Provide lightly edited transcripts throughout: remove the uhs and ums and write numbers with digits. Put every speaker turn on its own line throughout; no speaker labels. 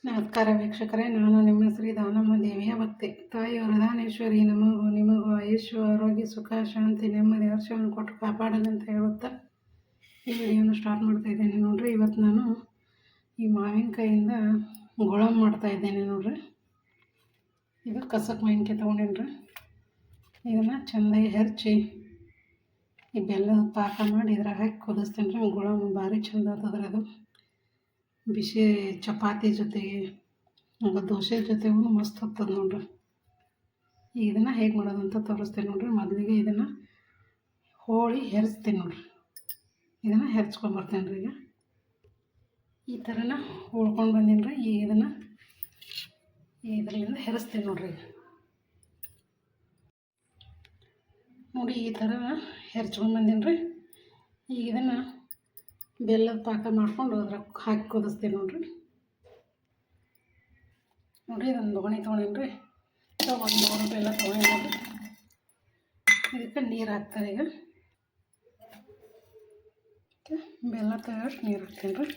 ನಮಸ್ಕಾರ ವೀಕ್ಷಕರೇ, ನಾನು ನಿಮ್ಮ ಶ್ರೀ ದಾನಮ್ಮ ದೇವಿಯ ಭಕ್ತಿ. ತಾಯಿ ವರದಾನೇಶ್ವರಿ ನಿಮಗೂ ಆಯುಷ್ಯ, ಆರೋಗ್ಯ, ಸುಖ, ಶಾಂತಿ, ನೆಮ್ಮದಿ, ಹರ್ಷವನ್ನು ಕೊಟ್ಟು ಕಾಪಾಡಲಿ ಅಂತ ಹೇಳುತ್ತಾ ಈ ವಿಡಿಯೋನ ಸ್ಟಾರ್ಟ್ ಮಾಡ್ತಾ ಇದ್ದೇನೆ. ನೋಡ್ರಿ, ಇವತ್ತು ನಾನು ಈ ಮಾವಿನಕಾಯಿಂದ ಗೊಳಮ್ ಮಾಡ್ತಾ ಇದ್ದೇನೆ. ನೋಡ್ರಿ, ಇದು ಕಸಕ್ ಮಾವಿನಕಾಯಿ ತೊಗೊಂಡೇನ್ರಿ. ಇದನ್ನು ಚೆಂದಾಗಿ ಹೆಚ್ಚಿ ಈ ಬೆಲ್ಲದ ಪಾಕ ಮಾಡಿ ಇದ್ರಾಗ ಹಾಕಿ ಕುದಿಸ್ತೇನೆ ರೀ. ಗೊಳಮ್ ಭಾರಿ ಚಂದ ಆಗ್ತದ್ರಿ. ಅದು ಬಿಸಿ ಚಪಾತಿ ಜೊತೆಗೆ ದೋಸೆ ಜೊತೆಗೂ ಮಸ್ತ್ ಆಗ್ತದೆ ನೋಡ್ರಿ. ಈಗ ಇದನ್ನು ಹೇಗೆ ಮಾಡೋದಂತ ತೋರಿಸ್ತೇನೆ ನೋಡ್ರಿ. ಮೊದಲಿಗೆ ಇದನ್ನು ಹೋಳಿ ಹೆರಿಸ್ತೀನಿ ನೋಡ್ರಿ. ಇದನ್ನು ಹೆರ್ಚ್ಕೊಂಬರ್ತೇನೆ ರೀ. ಈಗ ಈ ಥರನ ಹೋಳ್ಕೊಂಡು ಬಂದೀನಿ ರೀ. ಈಗ ಇದನ್ನು ಇದರಿಂದ ಹೆರಿಸ್ತೀನಿ ನೋಡ್ರಿ. ನೋಡಿ, ಈ ಥರ ಹೆರ್ಚ್ಕೊಂಡು ಬಂದೀನಿ ರೀ. ಈಗ ಇದನ್ನು ಬೆಲ್ಲದ ಪಾಕ ಮಾಡ್ಕೊಂಡು ಅದ್ರಾಗ ಹಾಕಿ ಕುದಿಸ್ತೀನಿ ನೋಡ್ರಿ. ನೋಡಿ, ಇದೊಂದು ಬೋಗಣಿ ತೊಗೊಂಡೇನಿ ರೀ. ಒಂದು ಬೋಗಣಿ ಬೆಲ್ಲ ತೊಗೊಂಡು ನೋಡ್ರಿ. ಇದಕ್ಕೆ ನೀರು ಹಾಕ್ತಾರೆ. ಈಗ ಬೆಲ್ಲ ತಗೊಂಡು ನೀರು ಹಾಕ್ತೀನಿ ರೀ.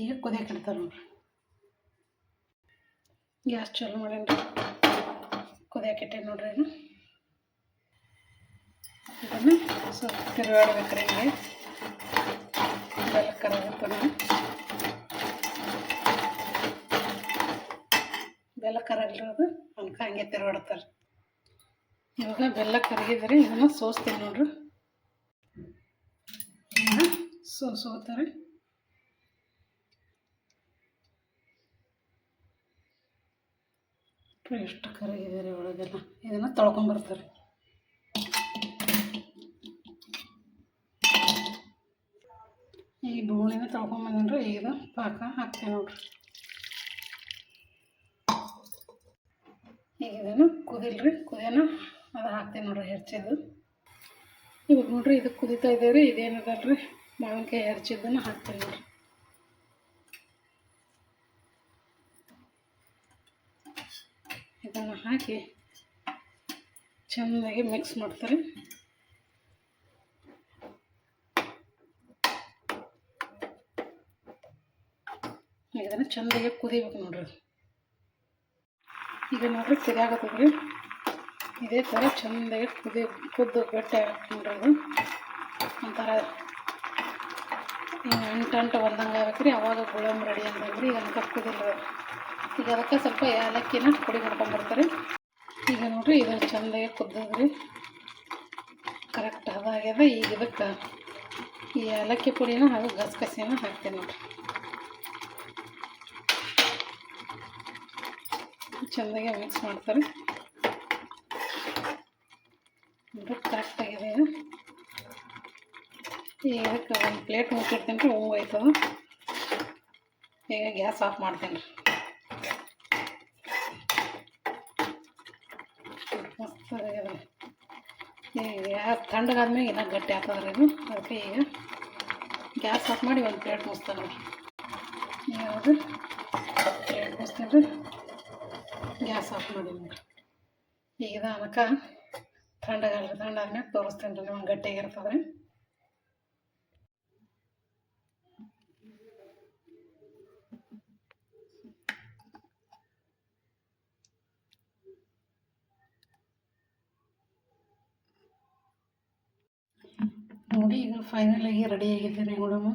ಈಗ ಕುದಿಯಕ್ಕೆ ಇಡ್ತಾರೆ ನೋಡ್ರಿ. ಗ್ಯಾಸ್ ಚಾಲು ಮಾಡೇನಿ ರೀ. ಕುದಿಯಕ್ಕೆ ಇಟ್ಟೇನಿ ನೋಡ್ರಿ. ಇದನ್ನು ಸ್ವಲ್ಪ ತಿರುಗಾಡ್ಬೇಕ್ರಿ. ಹಿಂಗೆ ಬೆಲ್ಲ ಕರಗುತ್ತೆ ನೋಡಿ. ಬೆಲ್ಲ ಕರಗಿರೋದು ಅನ್ಕ ಹಂಗೆ ತಿರುಗಾಡ್ತಾರೆ. ಇವಾಗ ಬೆಲ್ಲ ಕರಗಿದ್ರೆ ಇದನ್ನು ಸೋಸ್ತೀನಿ ನೋಡ್ರಿ. ಸೋತಾರೆ. ಎಷ್ಟು ಕರಗಿದ್ದಾರೆ ಒಳಗೆಲ್ಲ. ಇದನ್ನು ತೊಳ್ಕೊಂಬರ್ತಾರೆ. ಈ ಬೋಣಿನ ತೊಳ್ಕೊಂಬಂದ್ರೆ ಈಗ ಪಾಕ ಹಾಕ್ತೀನಿ ನೋಡ್ರಿ. ಈಗ ಇದನ್ನು ಕುದಿಲ್ರಿ. ಕುದಿಯೋಣ ಅದು ಹಾಕ್ತೀನಿ ನೋಡ್ರಿ, ಹೆರ್ಚಿದ್ದು. ಇವಾಗ ನೋಡ್ರಿ, ಇದು ಕುದಿತಾ ಇದ್ದೇವೆ ರೀ. ಇದೇನದಲ್ರಿ ಮಾವಿನಕಾಯಿ ಹೆರ್ಚಿದ್ದನ್ನು ಹಾಕ್ತೀನಿ ನೋಡ್ರಿ. ಇದನ್ನು ಹಾಕಿ ಚೆನ್ನಾಗಿ ಮಿಕ್ಸ್ ಮಾಡ್ತಾರೆ. ಇದನ್ನು ಚೆಂದಾಗಿ ಕುದಿಬೇಕು ನೋಡ್ರಿ. ಈಗ ನೋಡ್ರಿ ಕುದಿಯಾಗತ್ತದ್ರಿ. ಇದೇ ಥರ ಚೆಂದಾಗಿ ಕುದ್ದು ಗಟ್ಟಿ ಆಗಕ್ಕೆ ನೋಡ್ರಿ. ಅದು ಒಂಥರ ಅಂಟು ಒಂದಂಗೆ ಆಗ್ಬೇಕು ರೀ. ಅವಾಗ ಗುಳಮ್ ರೆಡಿ ಅಂತಂದ್ರಿ. ಈಗ ಅನ್ಕ ಕುದಿಲ್ಲ. ಈಗ ಅದಕ್ಕೆ ಸ್ವಲ್ಪ ಏಲಕ್ಕಿನ ಪುಡಿ ಮಾಡ್ಕೊಂಬರ್ತಾರೆ. ಈಗ ನೋಡ್ರಿ, ಇದು ಚೆಂದಾಗಿ ಕುದ್ದದ್ರಿ. ಕರೆಕ್ಟ್ ಅದಾಗ್ಯದ. ಈಗ ಇದಕ್ಕೆ ಈ ಏಲಕ್ಕಿ ಪುಡಿನ ಹಾಗೂ ಗಸಗಸಿನ ಹಾಕ್ತೀನಿ ನೋಡ್ರಿ. ಚೆಂದಾಗಿ ಮಿಕ್ಸ್ ಮಾಡ್ತಾರೆ. ಇದು ಕರೆಕ್ಟಾಗಿದೆ. ಈಗ ಇದಕ್ಕೆ ಒಂದು ಪ್ಲೇಟ್ ಮುಚ್ಚಿಡ್ತೀನಿ ರೀ. ಹೂವು ಆಯ್ತದ. ಈಗ ಗ್ಯಾಸ್ ಆಫ್ ಮಾಡ್ತೀನಿ ರೀ. ಮಸ್ತ್ ಆಗ್ಯದ. ಈಗ ತಣ್ಣಗಾದ್ಮೇಲೆ ಇನ್ನೂ ಗಟ್ಟಿ ಆಗ್ತದ್ರಿ ಇದು. ಅದಕ್ಕೆ ಈಗ ಗ್ಯಾಸ್ ಆಫ್ ಮಾಡಿ ಒಂದು ಪ್ಲೇಟ್ ಮುಚ್ತಾನೆ ರೀ. ಈಗ ಅದು ಪ್ಲೇಟ್ ಮುಚ್ತೀನಿ ರೀ. ಗ್ಯಾಸ್ ಆಫ್ ಮಾಡಿ ನೋಡ್ರಿ. ಈಗ ಅದಕ್ಕೆ ತಣ್ಣಗಾಗ್ರಿ. ತಣ್ಣಾದ್ಮೇಲೆ ತೋರಿಸ್ತೀನಿ ರೀ. ನಿಮ್ಗೆ ಗಟ್ಟಿಯಾಗಿರ್ತದೆ ರೀ. ನೋಡಿ, ಈಗ ಫೈನಲಾಗಿ ರೆಡಿ ಆಗಿದೆ ರೀ. ಗುಳಮ್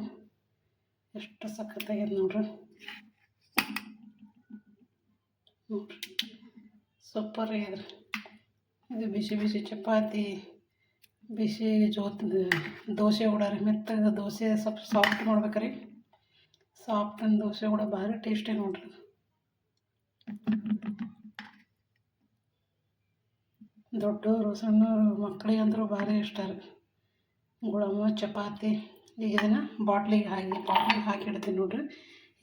ಎಷ್ಟು ಸಖತ್ತಾಗಿದೆ ನೋಡ್ರಿ. ನೋಡ್ರಿ, ಸೂಪರ್ ಆಗ್ಯದ್ರಿ. ಇದು ಬಿಸಿ ಬಿಸಿ ಚಪಾತಿ, ಬಿಸಿ ದೋಸೆ ಕೂಡ ರೀ. ಮೆತ್ತಗೆ ದೋಸೆ ಸ್ವಲ್ಪ ಸಾಫ್ಟ್ ಮಾಡ್ಬೇಕ್ರಿ. ಸಾಫ್ಟ್ ಅಂದ್ ದೋಸೆ ಕೂಡ ಭಾರಿ ಟೇಸ್ಟಿ ನೋಡ್ರಿ. ದೊಡ್ಡವರು ಸಣ್ಣವರು ಮಕ್ಕಳಿಗಂತೂ ಭಾರಿ ಇಷ್ಟ ರೀ ಗುಳಮ್ಮ ಚಪಾತಿ. ಈಗ ಇದನ್ನು ಬಾಟ್ಲಿಗೆ ಹಾಕಿಡ್ತೀನಿ ನೋಡ್ರಿ.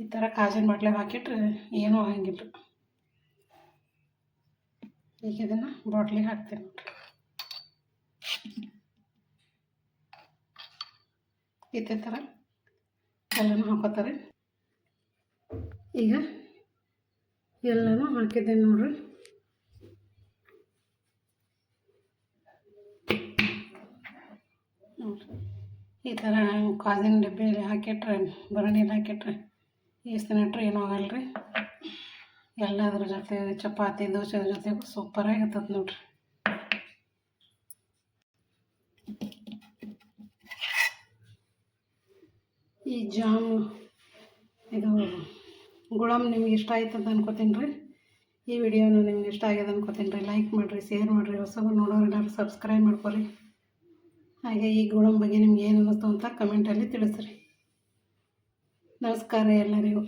ಈ ಥರ ಕಾಜಿನ ಬಾಟ್ಲಿಗೆ ಹಾಕಿಟ್ರೆ ಏನೂ ಆಗಂಗಿಲ್ಲ. ಈಗ ಇದನ್ನು ಬಾಟ್ಲಿಗೆ ಹಾಕ್ತೀನಿ ನೋಡ್ರಿ. ಇದೇ ಥರ ಎಲ್ಲನೂ ಹಾಕೋತಾರೆ. ಈಗ ಎಲ್ಲನೂ ಹಾಕಿದ್ದೇನೆ ನೋಡ್ರಿ. ನೋಡ್ರಿ, ಈ ಥರ ಕಾಜಿನ ಡಬ್ಬಿಯಲ್ಲಿ ಹಾಕಿಟ್ರೆ ಭರಣಿಯಲ್ಲಿ ಹಾಕಿಟ್ರೆ ಎಷ್ಟು ದಿನ ಇಟ್ಟರೆ ಏನೂ ಆಗಲ್ಲ ರೀ. ಎಲ್ಲದ್ರ ಜೊತೆ ಚಪಾತಿ ದೋಸೆ ಜೊತೆಗೂ ಸೂಪರಾಗಿರ್ತದೆ ನೋಡ್ರಿ. ಈ ಜಾಮು ಇದು ಗುಳಮ್ ನಿಮ್ಗೆ ಇಷ್ಟ ಆಯ್ತು ಅಂತ ಅನ್ಕೋತೀನಿ ರೀ. ಈ ವಿಡಿಯೋನು ನಿಮ್ಗೆ ಇಷ್ಟ ಆಗ್ಯದ ಅನ್ಕೋತೀನಿ ರೀ. ಲೈಕ್ ಮಾಡಿರಿ, ಶೇರ್ ಮಾಡಿರಿ, ಹೊಸಬರು ನೋಡೋರು ಎಲ್ಲರೂ ಸಬ್ಸ್ಕ್ರೈಬ್ ಮಾಡ್ಕೊರಿ. ಹಾಗೆ ಈ ಗುಳಮ್ ಬಗ್ಗೆ ನಿಮ್ಗೆ ಏನು ಅನ್ನಿಸ್ತು ಅಂತ ಕಮೆಂಟಲ್ಲಿ ತಿಳಿಸ್ರಿ. ನಮಸ್ಕಾರ ಎಲ್ಲರಿಗೂ.